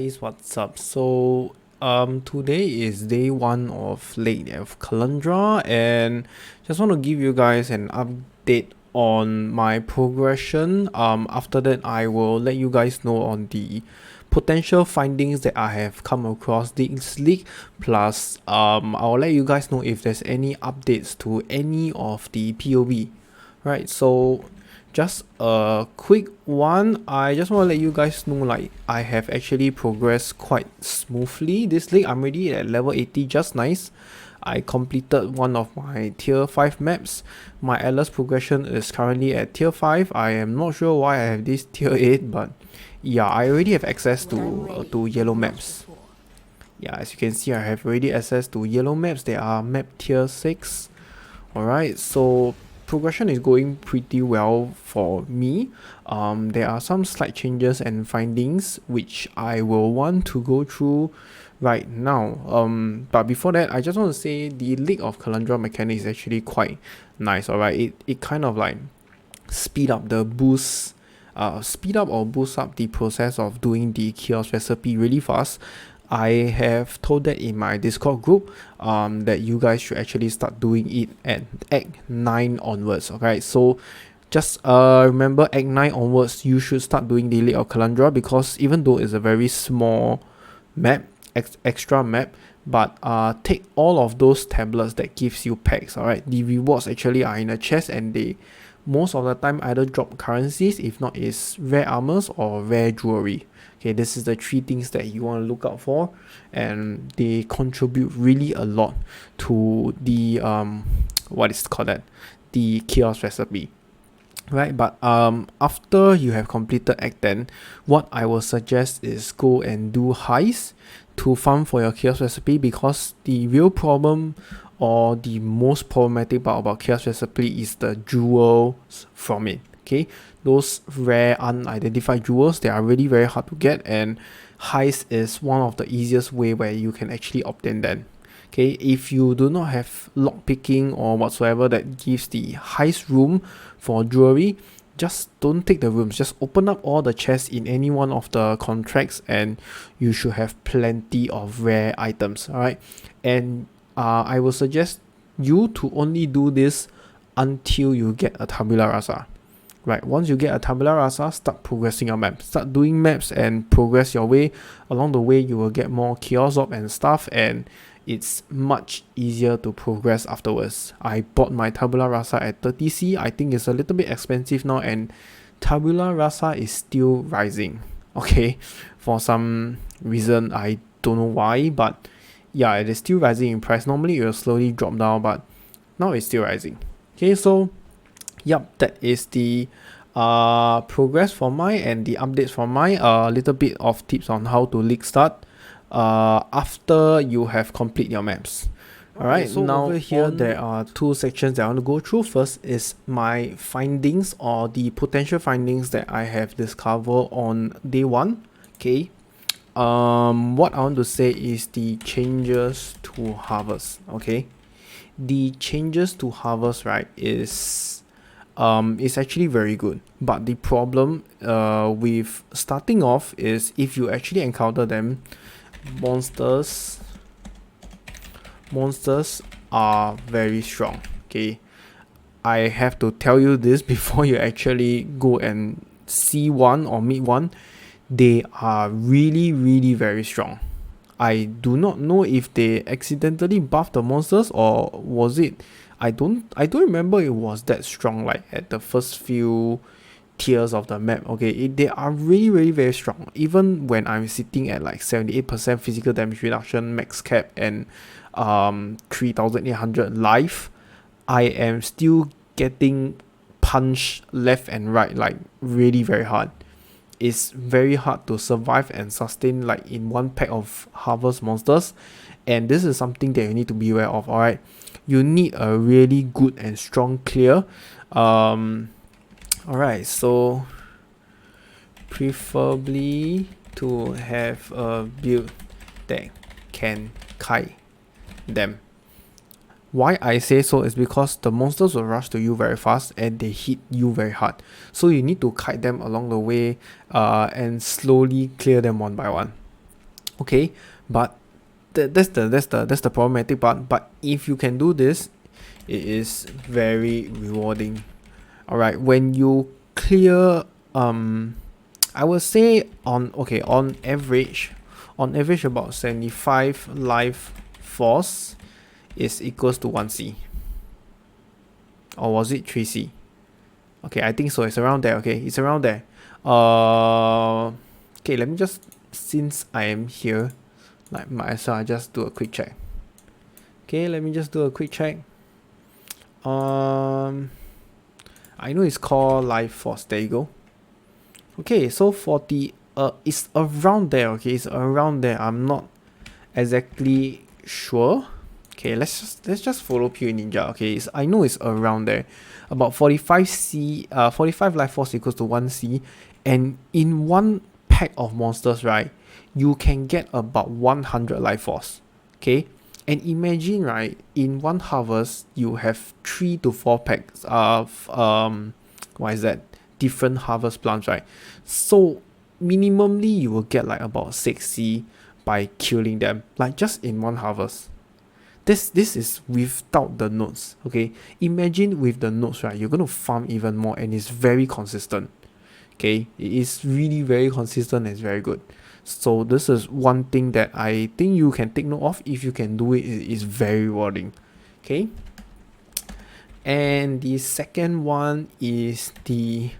guys, what's up? Today is day one of Lake of Kalandra, and just want to give you guys an update on my progression. After that, I will let you guys know on the potential findings that I have come across this league. Plus, I'll let you guys know if there's any updates to any of the POB. Right, so just a quick one. I just want to let you guys know, like, I have actually progressed quite smoothly this league. I'm already at level 80, just nice. I completed one of my tier 5 maps. My Atlas progression is currently at tier 5. I am not sure why I have this tier 8, but yeah, I already have access to yellow maps. Yeah, as you can see, I have already access to yellow maps. They are map tier 6. Alright, so progression is going pretty well for me. There are some slight changes and findings which I will want to go through right now. But before that, I just want to say the Lake of Kalandra mechanic is actually quite nice. Alright, it kind of like speed up or boost up the process of doing the kiosk recipe really fast. I have told that in my Discord group that you guys should actually start doing it at Act 9 onwards. Okay, so just remember Act 9 onwards, you should start doing the Lake of Kalandra, because even though it's a very small map, extra map, but take all of those tablets that gives you packs. Alright, the rewards actually are in a chest, and they most of the time either drop currencies, if not is rare armors or rare jewelry. Okay, this is the three things that you want to look out for, and they contribute really a lot to the what is called that, the kiosk recipe. Right, but after you have completed Act 10, what I will suggest is go and do heists to farm for your kiosk recipe, because the real problem or the most problematic part about kiosk recipe is the jewels from it. Okay, those rare unidentified jewels, they are really very hard to get, and heist is one of the easiest way where you can actually obtain them. Okay, if you do not have lock picking or whatsoever that gives the heist room for jewelry, just don't take the rooms, just open up all the chests in any one of the contracts, and you should have plenty of rare items. Alright, and I will suggest you to only do this until you get a tabula rasa. Right, once you get a tabula rasa, start progressing your map. Start doing maps and progress your way. Along the way, you will get more kiosk op and stuff, and it's much easier to progress afterwards. I bought my tabula rasa at 30C. I think it's a little bit expensive now, and tabula rasa is still rising. Okay, for some reason, I don't know why, but yeah, it is still rising in price. Normally, it will slowly drop down, but now it's still rising. Okay, so yep, that is the progress for mine and the updates for mine. A little bit of tips on how to league start after you have complete your maps. Alright, so now over here there are two sections that I want to go through. First is my findings, or the potential findings that I have discovered on day 1. Okay, what I want to say is the changes to harvest. Okay, the changes to harvest, right, is actually very good, but the problem with starting off is if you actually encounter them, monsters are very strong. Okay, I have to tell you this before you actually go and see one or meet one. They are really very strong. I do not know if they accidentally buffed the monsters, or was it, I don't remember it was that strong like at the first few tiers of the map. Okay, they are really very strong. Even when I'm sitting at like 78% physical damage reduction, max cap, and 3800 life, I am still getting punched left and right, like really very hard. It's very hard to survive and sustain like in one pack of harvest monsters, and this is something that you need to be aware of. Alright, you need a really good and strong clear. Alright, so preferably to have a build that can kite them. Why I say so is because the monsters will rush to you very fast and they hit you very hard. So you need to kite them along the way and slowly clear them one by one. Okay, but that's the problematic part. But if you can do this, it is very rewarding. All right, when you clear I would say on average about 75 life force is equals to 1C, or was it 3C? Okay, I think so. It's around there. Okay, it's around there. Okay, let me just, since I am here, like might as well I just do a quick check. Okay, let me just do a quick check. I know it's called life force. There you go. Okay, so for the it's around there. Okay, it's around there. I'm not exactly sure. Okay, let's just follow Pure Ninja. Okay, I know it's around there. About 45 life force equals to 1C, and in one pack of monsters, right, you can get about 100 life force. Okay, and imagine, right, in one harvest you have 3 to 4 packs of what is that, different harvest plants, right? So minimally you will get like about 6C by killing them, like just in one harvest. This is without the nodes. Okay, imagine with the nodes, right, you're going to farm even more, and it's very consistent. Okay, it is really very consistent and it's very good. So this is one thing that I think you can take note of. If you can do it, it is very rewarding. Okay, and the second one is the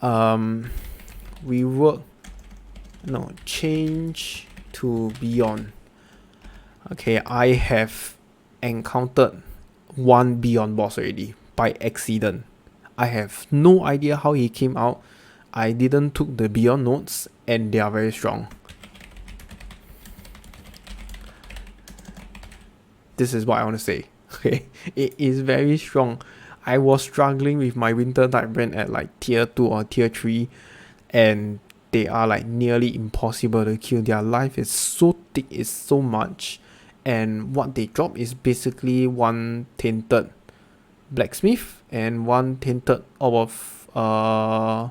rework, no, change to beyond. Okay, I have encountered one beyond boss already by accident. I have no idea how he came out. I didn't took the beyond notes, and they are very strong. This is what I want to say. Okay, it is very strong. I was struggling with my winter type brand at like tier 2 or tier 3, and they are like nearly impossible to kill. Their life is so thick, it's so much, and what they drop is basically one tainted blacksmith and one tainted orb of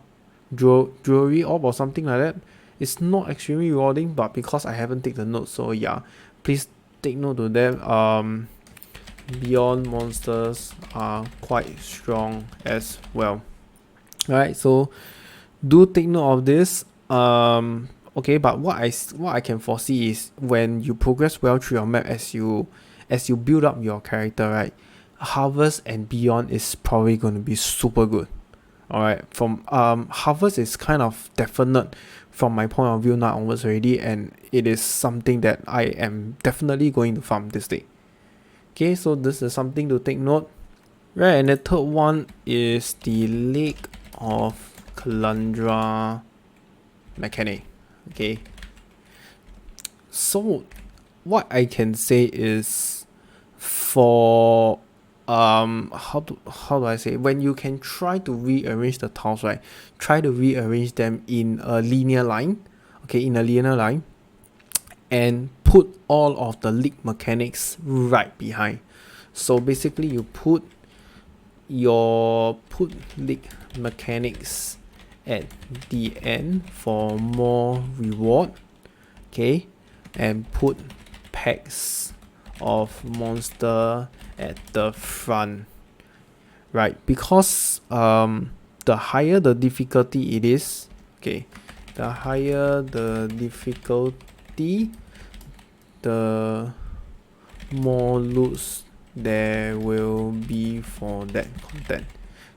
jewelry orb or something like that. It's not extremely rewarding, but because I haven't taken the note, so yeah, please take note of them. Beyond monsters are quite strong as well. Alright, so do take note of this. Okay, but what I can foresee is when you progress well through your map, as you build up your character, right, harvest and beyond is probably going to be super good. Alright, from harvest is kind of definite from my point of view now onwards already, and it is something that I am definitely going to farm this day. Okay, so this is something to take note. Right, and the third one is the Lake of Kalandra mechanic. Okay, so what I can say is, for how do I say, when you can try to rearrange the tiles, right, try to rearrange them in a linear line. Okay, in a linear line, and put all of the league mechanics right behind. So basically you put league mechanics at the end for more reward. Okay, and put packs of monster at the front, right? Because the higher the difficulty it is, okay, the higher the difficulty, the more loots there will be for that content.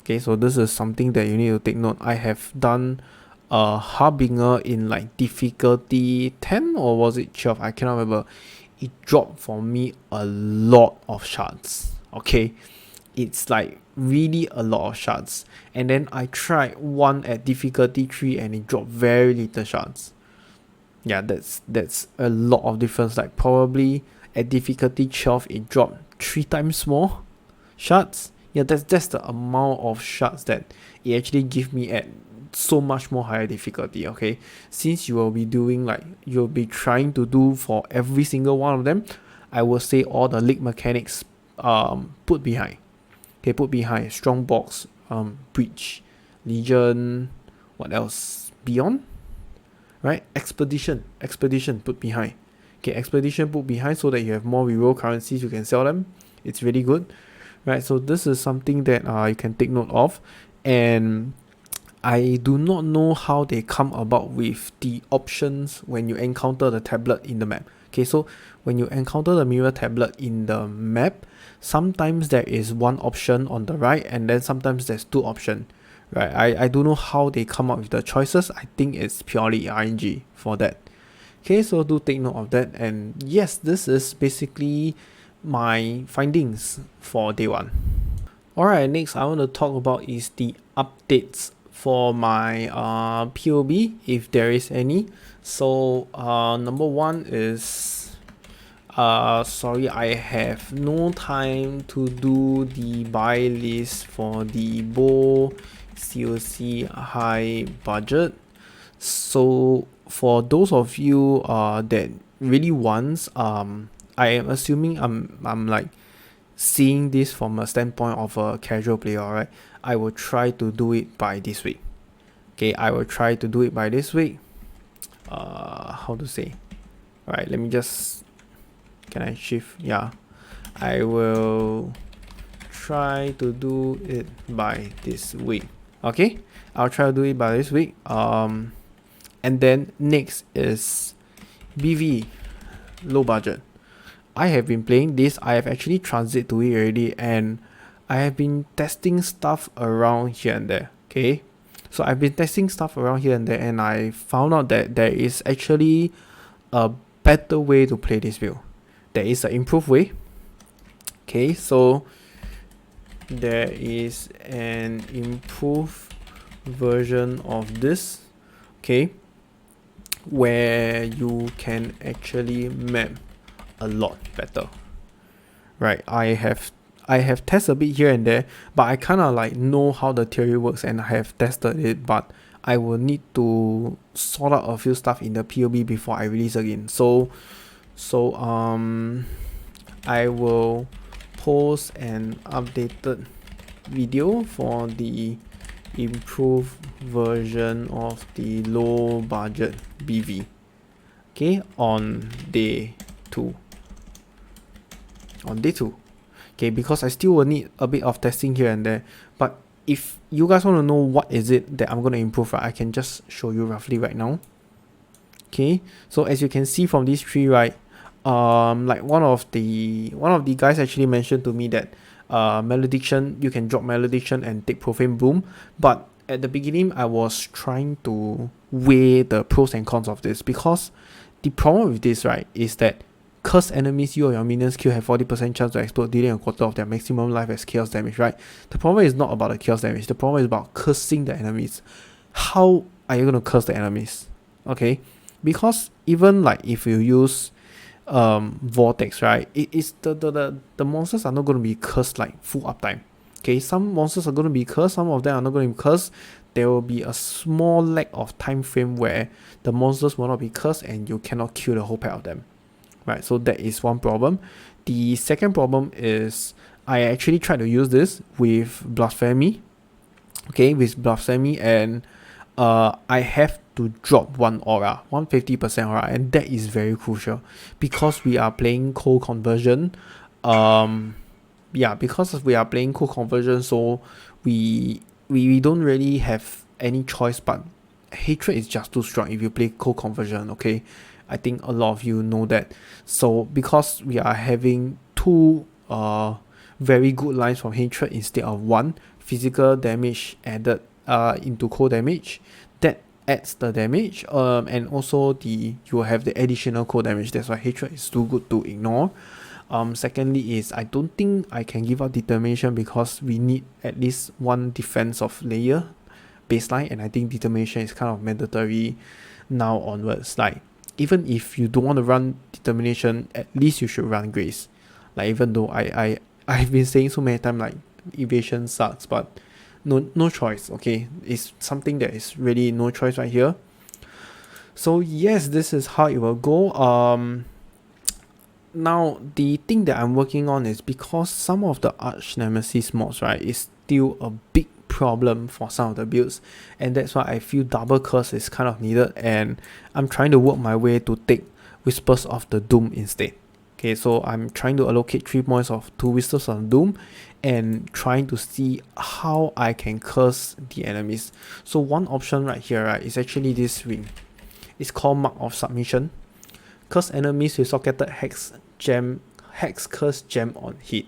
Okay, so this is something that you need to take note. I have done a Harbinger in like difficulty 10, or was it 12? I cannot remember. It dropped for me a lot of shards. Okay, it's like really a lot of shards. And then I tried one at difficulty 3 and it dropped very little shards. Yeah, that's a lot of difference. Like probably at difficulty 12 it dropped 3 times more shards. Yeah, that's the amount of shards that it actually give me at so much more higher difficulty. Okay, since you will be doing, like, you'll be trying to do for every single one of them, I will say all the league mechanics put behind. Okay, put behind strongbox, breach, legion, what else, beyond, right? Expedition put behind. Okay, expedition put behind so that you have more reroll currencies, you can sell them. It's really good, right? So this is something that you can take note of. And I do not know how they come about with the options when you encounter the tablet in the map. Okay, so when you encounter the mirror tablet in the map, sometimes there is one option on the right and then sometimes there's two options. Right, I don't know how they come up with the choices. I think it's purely RNG for that. Okay, so do take note of that. And yes, this is basically my findings for day one. Alright, next I want to talk about is the updates for my POB, if there is any. So number one is sorry, I have no time to do the buy list for the bow COC high budget. So for those of you that really wants, I am assuming I'm like seeing this from a standpoint of a casual player, right? I will try to do it by this week. Okay, I will try to do it by this week. How to say? Alright, let me just, can I shift? Yeah, I will try to do it by this week. Okay, I'll try to do it by this week. And then next is BV, low budget. I have been playing this. I have actually transited to it already, and I have been testing stuff around here and there. Okay, so I've been testing stuff around here and there, and I found out that there is actually a better way to play this build. There is an improved way. Okay, so there is an improved version of this. Okay, where you can actually map a lot better, right? I have tested a bit here and there, but I kind of like know how the theory works and I have tested it, but I will need to sort out a few stuff in the POB before I release again. So I will post an updated video for the improved version of the low budget BV, okay, on day 2. Okay, because I still will need a bit of testing here and there, but if you guys want to know what is it that I'm going to improve, right, I can just show you roughly right now. Okay, so as you can see from this tree, right, like one of the guys actually mentioned to me that malediction, you can drop malediction and take profane bloom, but at the beginning I was trying to weigh the pros and cons of this, because the problem with this, right, is that cursed enemies you or your minions kill have 40% chance to explode, dealing a quarter of their maximum life as chaos damage, right? The problem is not about the chaos damage, the problem is about cursing the enemies. How are you going to curse the enemies? Okay, because even like if you use vortex, right, it is the monsters are not going to be cursed like full uptime. Okay, some monsters are going to be cursed, some of them are not going to be cursed. There will be a small lack of time frame where the monsters will not be cursed and you cannot kill the whole pack of them. Right, so that is one problem. The second problem is I actually tried to use this with Blasphemy. Okay, with Blasphemy, and I have to drop one aura, 150% aura, and that is very crucial because we are playing cold conversion. Yeah, because we are playing cold conversion, so we don't really have any choice, but hatred is just too strong if you play cold conversion. Okay, I think a lot of you know that. So because we are having two very good lines from hatred instead of one, physical damage added into cold damage, that adds the damage, and also you will have the additional cold damage. That's why hatred is too good to ignore. Secondly is I don't think I can give up determination because we need at least one defense of layer baseline, and I think determination is kind of mandatory now onwards. Like, even if you don't want to run determination, at least you should run grace. Like, even though I've been saying so many times like evasion sucks, but no choice. Okay, it's something that is really no choice right here. So yes, this is how it will go. Now the thing that I'm working on is because some of the arch nemesis mods, right, is still a big problem for some of the builds, and that's why I feel double curse is kind of needed, and I'm trying to work my way to take Whispers of the Doom instead. Okay, so I'm trying to allocate 3 points of 2 Whispers of Doom and trying to see how I can curse the enemies. So one option right here, right, is actually this ring. It's called Mark of Submission. Curse enemies with socketed hex curse gem on hit.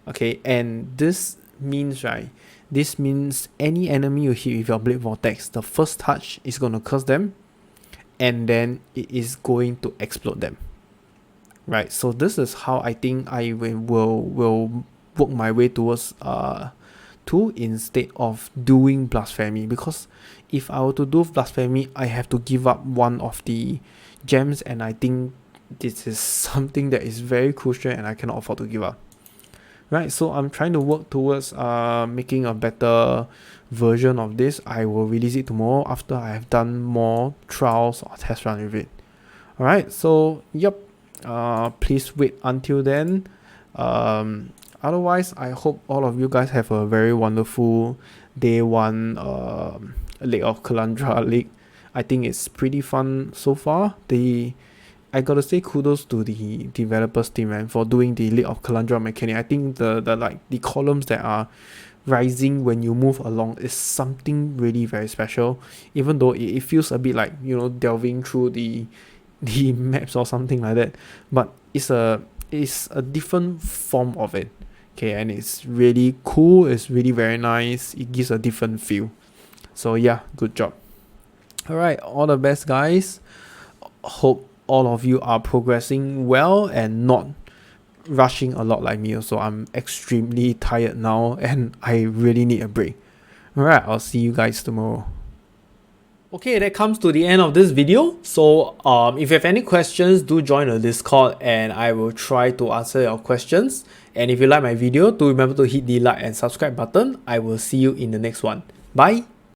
Okay, and this means, right, this means any enemy you hit with your Blade Vortex, the first touch is going to curse them, and then it is going to explode them. Right, so this is how I think I will work my way towards 2 instead of doing Blasphemy, because if I were to do Blasphemy, I have to give up one of the gems, and I think this is something that is very crucial and I cannot afford to give up. Right, so I'm trying to work towards making a better version of this. I will release it tomorrow after I have done more trials or test run with it. Alright, so yep, please wait until then. Otherwise, I hope all of you guys have a very wonderful day 1 Lake of Kalandra League. I think it's pretty fun so far. I gotta say kudos to the developers team, man, for doing the Lake of Kalandra mechanic. I think the columns that are rising when you move along is something really very special. Even though it feels a bit like, you know, delving through the maps or something like that, but it's a different form of it. Okay, and it's really cool. It's really very nice. It gives a different feel. So yeah, good job. All right, all the best, guys. Hope all of you are progressing well and not rushing a lot like me. So I'm extremely tired now and I really need a break. All right, I'll see you guys tomorrow. Okay, that comes to the end of this video. So if you have any questions, do join the Discord and I will try to answer your questions. And if you like my video, do remember to hit the like and subscribe button. I will see you in the next one. Bye.